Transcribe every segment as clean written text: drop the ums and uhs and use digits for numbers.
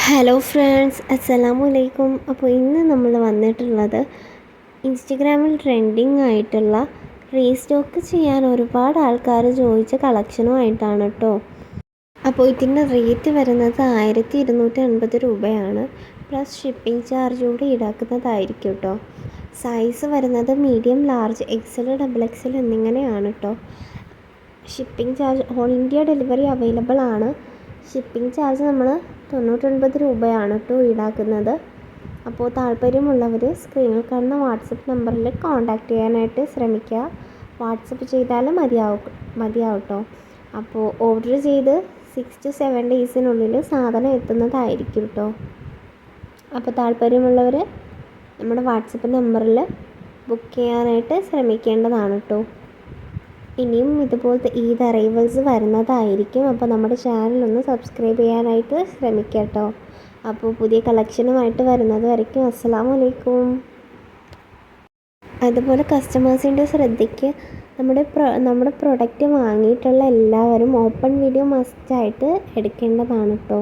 Hello friends, അസ്സലാമലൈക്കും. അപ്പോൾ ഇന്ന് നമ്മൾ വന്നിട്ടുള്ളത് ഇൻസ്റ്റഗ്രാമിൽ ട്രെൻഡിങ് ആയിട്ടുള്ള റീസ്റ്റോക്ക് ചെയ്യാൻ ഒരുപാട് ആൾക്കാർ ചോദിച്ച കളക്ഷനുമായിട്ടാണ് കേട്ടോ. അപ്പോൾ ഇതിൻ്റെ റേറ്റ് വരുന്നത് 1250 രൂപയാണ്. പ്ലസ് ഷിപ്പിംഗ് ചാർജ് കൂടി ഈടാക്കുന്നതായിരിക്കും കേട്ടോ. സൈസ് വരുന്നത് medium, large, XL, double XL എന്നിങ്ങനെയാണ് കേട്ടോ. Shipping charge all India delivery available ആണ്. ഷിപ്പിംഗ് ചാർജ് നമ്മൾ 99 രൂപയാണ് കേട്ടോ ഈടാക്കുന്നത്. അപ്പോൾ താല്പര്യമുള്ളവർ സ്ക്രീനിൽ കാണുന്ന വാട്സപ്പ് നമ്പറിൽ കോൺടാക്റ്റ് ചെയ്യാനായിട്ട് ശ്രമിക്കുക. വാട്സപ്പ് ചെയ്താൽ മതിയാവും കേട്ടോ. അപ്പോൾ ഓർഡർ ചെയ്ത് 6 to 7 ഡേയ്സിനുള്ളിൽ സാധനം എത്തുന്നതായിരിക്കും കേട്ടോ. അപ്പോൾ താല്പര്യമുള്ളവർ നമ്മുടെ വാട്സപ്പ് നമ്പറിൽ ബുക്ക് ചെയ്യാനായിട്ട് ശ്രമിക്കേണ്ടതാണ് കേട്ടോ. ഇനിയും ഇതുപോലത്തെ ഈദ് അറൈവൽസ് വരുന്നതായിരിക്കും. അപ്പോൾ നമ്മുടെ ചാനലൊന്ന് സബ്സ്ക്രൈബ് ചെയ്യാനായിട്ട് ശ്രമിക്കുക കേട്ടോ. അപ്പോൾ പുതിയ കളക്ഷനുമായിട്ട് വരുന്നത് വരയ്ക്കും അസ്സലാമലൈക്കും. അതുപോലെ കസ്റ്റമേഴ്സിൻ്റെ ശ്രദ്ധയ്ക്ക് നമ്മുടെ പ്രൊഡക്റ്റ് വാങ്ങിയിട്ടുള്ള എല്ലാവരും ഓപ്പൺ വീഡിയോ മസ്റ്റായിട്ട് എടുക്കേണ്ടതാണ് കേട്ടോ.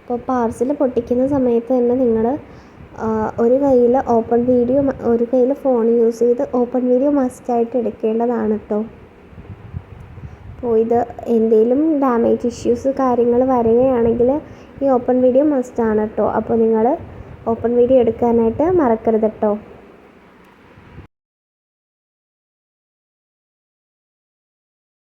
അപ്പോൾ പാർസൽ പൊട്ടിക്കുന്ന സമയത്ത് തന്നെ നിങ്ങൾ ഒരു കയ്യിൽ ഒരു കയ്യിൽ ഫോൺ യൂസ് ചെയ്ത് ഓപ്പൺ വീഡിയോ മസ്റ്റായിട്ട് എടുക്കേണ്ടതാണ് കേട്ടോ. അപ്പോൾ ഇത് എന്തെങ്കിലും ഡാമേജ് ഇഷ്യൂസ് കാര്യങ്ങൾ വരികയാണെങ്കിൽ ഈ ഓപ്പൺ വീഡിയോ മസ്റ്റാണ് കേട്ടോ. അപ്പോൾ നിങ്ങൾ ഓപ്പൺ വീഡിയോ എടുക്കാനായിട്ട് മറക്കരുത് കേട്ടോ.